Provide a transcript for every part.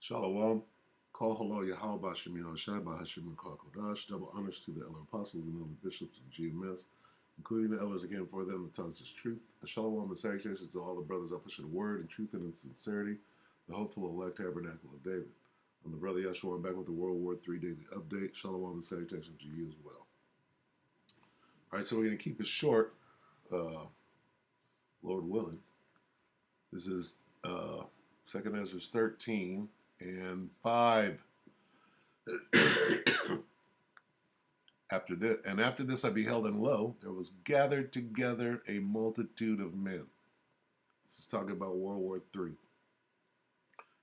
Shalom. Call hello Yahweh Bashim Yahushai Bahashim Kodash. Double honors to the elder apostles and elder bishops of GMS, including the elders again for them that taught us his truth. And shalom and salutations to all the brothers up pushing the word and truth and in sincerity, the hopeful elect tabernacle of David. I'm the brother Yeshua. I'm back with the WW3 Daily update. Shalom and salutations to you as well. All right, so we're going to keep it short, Lord willing. This is 2nd Ezra 13 and 5. After this I beheld, and lo, there was gathered together a multitude of men. This is talking about World War III.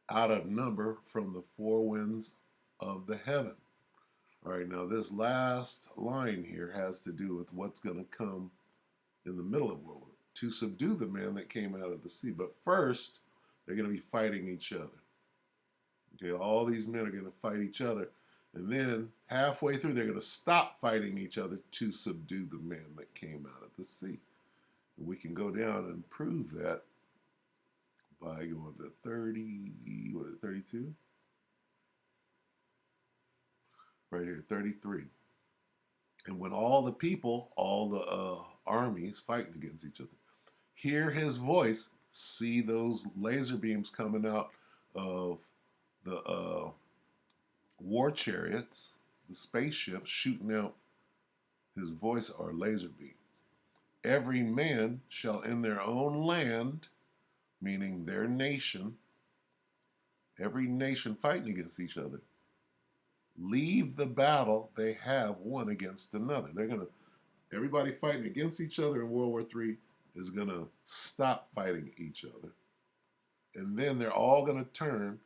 Out of number from the four winds of the heaven. All right, now this last line here has to do with what's going to come in the middle of World War to subdue the man that came out of the sea. But first, they're going to be fighting each other. Okay, all these men are going to fight each other. And then halfway through, they're going to stop fighting each other to subdue the man that came out of the sea. And we can go down and prove that by going to 32? Right here, 33. And when all the people, all the armies fighting against each other, hear his voice, see those laser beams coming out of the war chariots, the spaceships shooting out his voice are laser beams. Every man shall in their own land, meaning their nation, every nation fighting against each other, leave the battle they have one against another. Everybody fighting against each other in World War III is going to stop fighting each other. And then they're all going to turn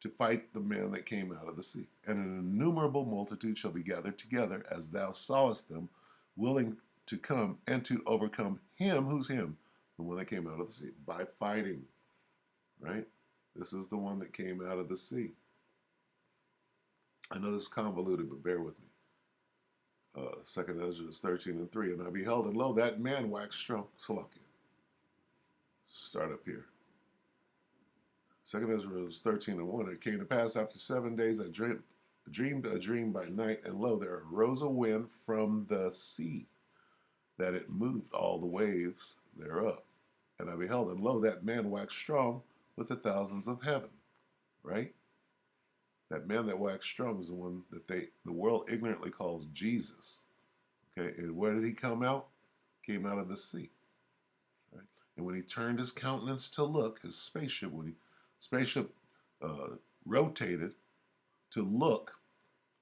to fight the man that came out of the sea. And an innumerable multitude shall be gathered together, as thou sawest them, willing to come and to overcome him. Who's him? The one that came out of the sea. By fighting, right? This is the one that came out of the sea. I know this is convoluted, but bear with me. 2nd Ezra 13 and 3. And I beheld, and lo, that man waxed strong. Salakia. Start up here. 2nd Ezra 13 and 1. It came to pass after 7 days I dreamed a dream by night, and lo, there arose a wind from the sea, that it moved all the waves thereof. And I beheld, and lo, that man waxed strong with the thousands of heaven. Right? That man that waxed strong is the one that the world ignorantly calls Jesus. Okay, and where did he come out? Came out of the sea. Right? And when he turned his countenance to look, his spaceship, rotated to look,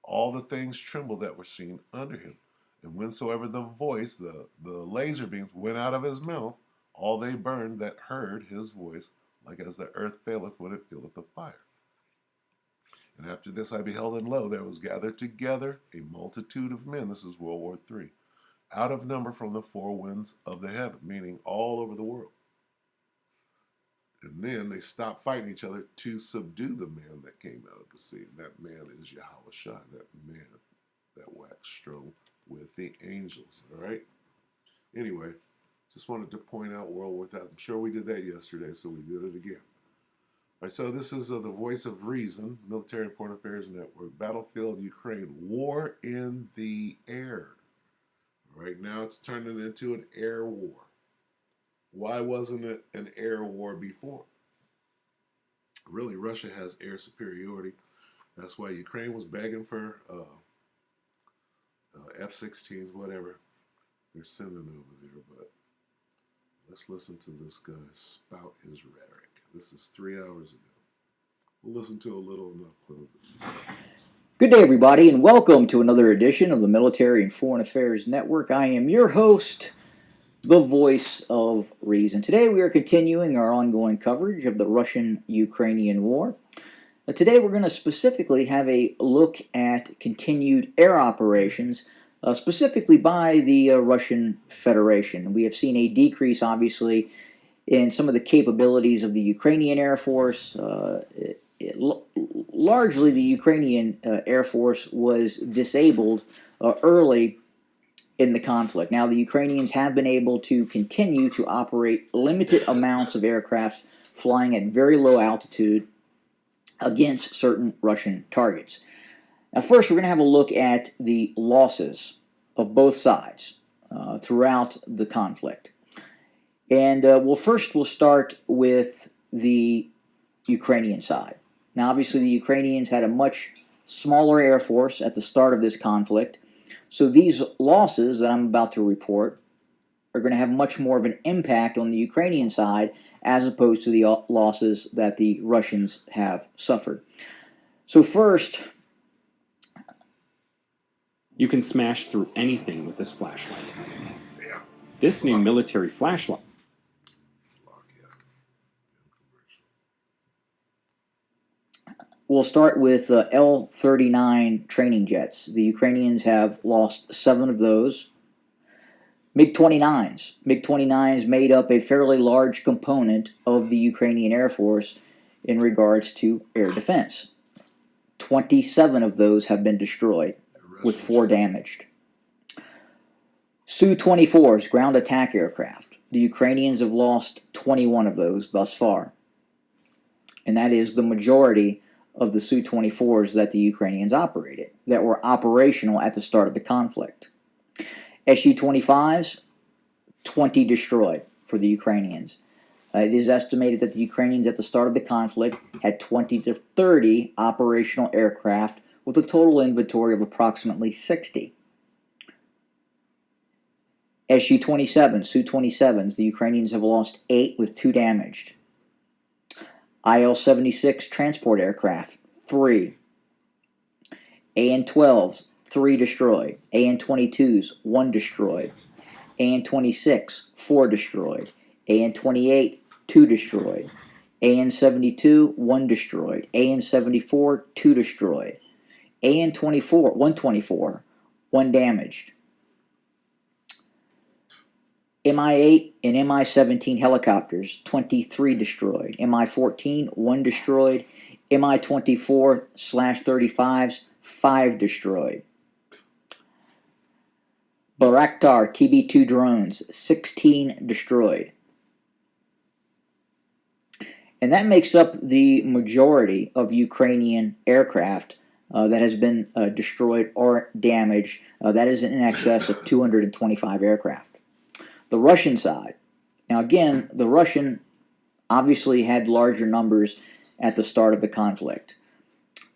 all the things trembled that were seen under him. And whensoever the voice, the laser beams, went out of his mouth, all they burned that heard his voice, like as the earth faileth when it feeleth the fire. And after this I beheld, and lo, there was gathered together a multitude of men. This is World War III. Out of number from the four winds of the heaven, meaning all over the world. And then they stopped fighting each other to subdue the man that came out of the sea. And that man is Yahweh Shai, that man that waxed strong with the angels. All right? Anyway, just wanted to point out World War III. I'm sure we did that yesterday, so we did it again. All right, so this is the Voice of Reason, Military and Foreign Affairs Network, Battlefield Ukraine, war in the air. All right, now it's turning into an air war. Why wasn't it an air war before? Really, Russia has air superiority. That's why Ukraine was begging for F-16s, whatever they're sending over there. But let's listen to this guy spout his rhetoric. This is 3 hours ago. We'll listen to a little and I'll close it. Good day, everybody, and welcome to another edition of the Military and Foreign Affairs Network. I am your host, the Voice of Reason. Today we are continuing our ongoing coverage of the Russian-Ukrainian war. Today we're going to specifically have a look at continued air operations, specifically by the Russian Federation. We have seen a decrease, obviously, in some of the capabilities of the Ukrainian Air Force. Largely, the Ukrainian Air Force was disabled early in the conflict. Now, the Ukrainians have been able to continue to operate limited amounts of aircraft flying at very low altitude. against certain Russian targets. Now, first, we're going to have a look at the losses of both sides throughout the conflict. And we'll start with the Ukrainian side. Now, obviously, the Ukrainians had a much smaller air force at the start of this conflict, so these losses that I'm about to report are going to have much more of an impact on the Ukrainian side as opposed to the losses that the Russians have suffered. So first, you can smash through anything with this flashlight. Yeah. This new military flashlight. We'll start with L-39 training jets. The Ukrainians have lost 7 of those. MiG-29s. MiG-29s made up a fairly large component of the Ukrainian Air Force in regards to air defense. 27 of those have been destroyed, with 4 damaged. Su-24s, ground attack aircraft. The Ukrainians have lost 21 of those thus far. And that is the majority of the Su-24s that the Ukrainians operated, that were operational at the start of the conflict. Su-25s, 20 destroyed for the Ukrainians. It is estimated that the Ukrainians at the start of the conflict had 20 to 30 operational aircraft with a total inventory of approximately 60. Su-27s, Su-27s, the Ukrainians have lost 8 with 2 damaged. IL-76 transport aircraft, 3. AN-12s, 3 destroyed. AN-22s, 1 destroyed. AN-26, 4 destroyed. AN-28, 2 destroyed. AN-72, 1 destroyed. AN-74, 2 destroyed. AN-24, 124, 1 damaged. Mi-8 and Mi-17 helicopters, 23 destroyed. Mi-14, 1 destroyed. Mi-24/35s, 5 destroyed. Bayraktar TB2 drones, 16 destroyed. And that makes up the majority of Ukrainian aircraft that has been destroyed or damaged. That is in excess of 225 aircraft. The Russian side. Now again, the Russian obviously had larger numbers at the start of the conflict.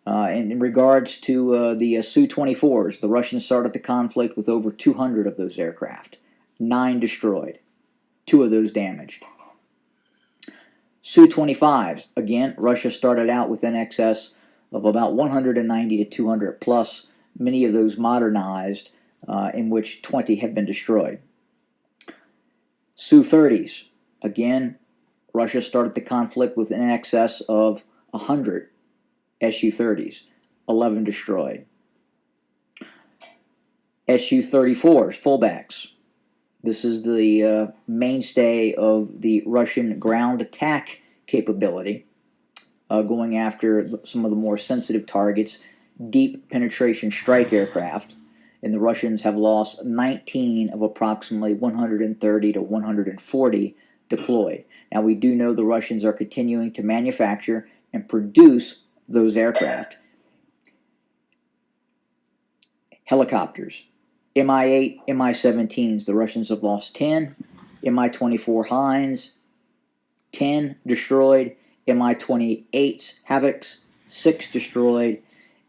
In regards to the Su-24s, the Russians started the conflict with over 200 of those aircraft. 9 destroyed. 2 of those damaged. Su-25s, again, Russia started out with an excess of about 190 to 200 plus, many of those modernized, in which 20 have been destroyed. Su-30s, again, Russia started the conflict with an excess of 100 Su-30s, 11 destroyed. Su-34s, fullbacks. This is the mainstay of the Russian ground attack capability, going after some of the more sensitive targets, deep penetration strike aircraft. And the Russians have lost 19 of approximately 130 to 140 deployed. Now, we do know the Russians are continuing to manufacture and produce those aircraft. Helicopters. Mi-8, Mi-17s, the Russians have lost 10. Mi-24 Hinds, 10 destroyed. Mi-28s Havocs, 6 destroyed.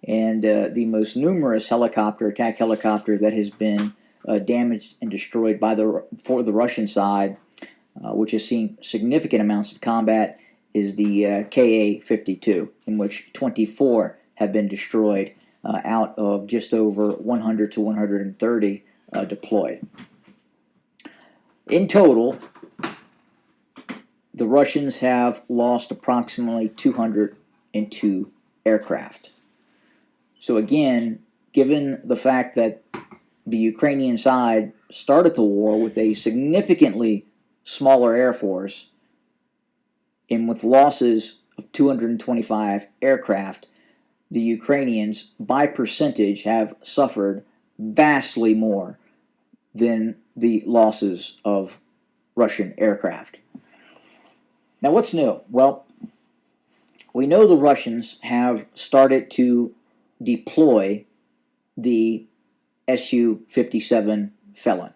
And the most numerous attack helicopter that has been damaged and destroyed for the Russian side, which has seen significant amounts of combat, is the Ka-52, in which 24 have been destroyed out of just over 100 to 130 deployed. In total, the Russians have lost approximately 202 aircraft. So again, given the fact that the Ukrainian side started the war with a significantly smaller air force and with losses of 225 aircraft, the Ukrainians, by percentage, have suffered vastly more than the losses of Russian aircraft. Now, what's new? Well, we know the Russians have started to deploy the Su-57 Felon.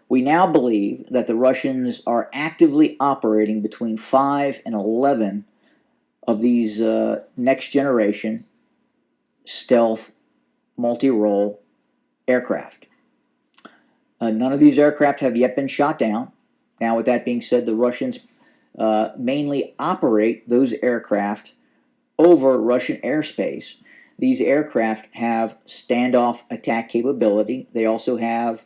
We now believe that the Russians are actively operating between 5 and 11 of these next generation stealth multi-role aircraft. None of these aircraft have yet been shot down. Now, with that being said, the Russians mainly operate those aircraft over Russian airspace. These aircraft have standoff attack capability. They also have,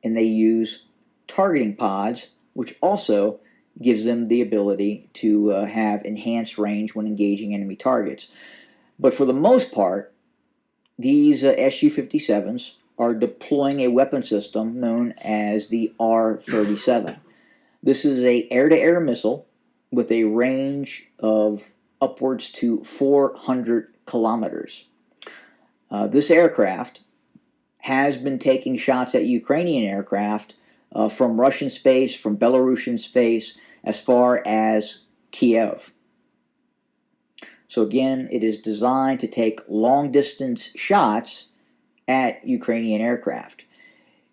and they use targeting pods, which also gives them the ability to have enhanced range when engaging enemy targets. But for the most part, these Su-57s are deploying a weapon system known as the R-37. This is a air-to-air missile with a range of upwards to 400 kilometers. This aircraft has been taking shots at Ukrainian aircraft from Russian space, from Belarusian space, as far as Kiev. So again, it is designed to take long-distance shots at Ukrainian aircraft.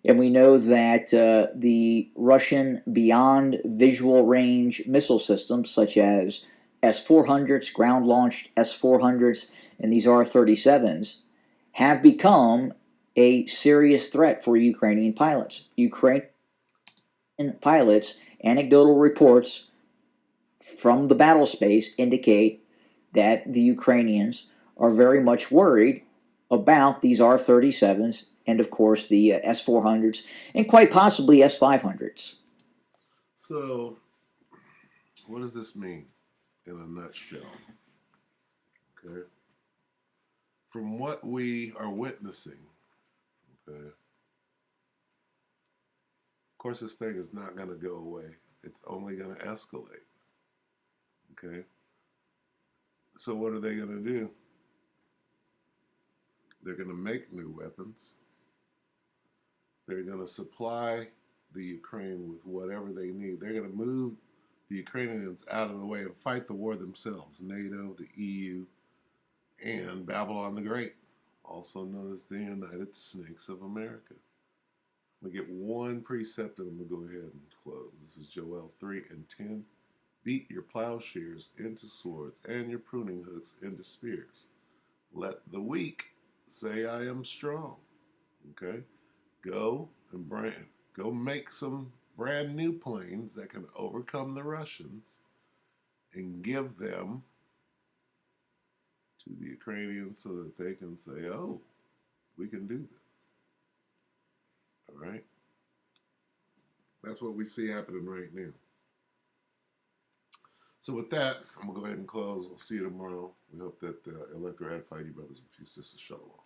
And we know that the Russian beyond visual range missile systems, such as S-400s, ground-launched S-400s, and these R-37s, have become a serious threat for Ukrainian pilots. Ukrainian pilots, anecdotal reports from the battle space indicate that the Ukrainians are very much worried about these R-37s and, of course, the S-400s and quite possibly S-500s. So, what does this mean in a nutshell? Okay. From what we are witnessing, okay, of course, this thing is not going to go away. It's only going to escalate. Okay. So, what are they going to do? They're going to make new weapons. They're going to supply the Ukraine with whatever they need. They're going to move the Ukrainians out of the way and fight the war themselves. NATO, the EU, and Babylon the Great, also known as the United Snakes of America. We get one precept and I'm going to go ahead and close. This is Joel 3 and 10. Beat your plowshares into swords and your pruning hooks into spears. Let the weak say I am strong. Okay? Go make some brand new planes that can overcome the Russians and give them to the Ukrainians so that they can say, oh, we can do this. All right? That's what we see happening right now. So with that, I'm going to go ahead and close. We'll see you tomorrow. We hope that Electro edified you brothers and sisters. Shalom.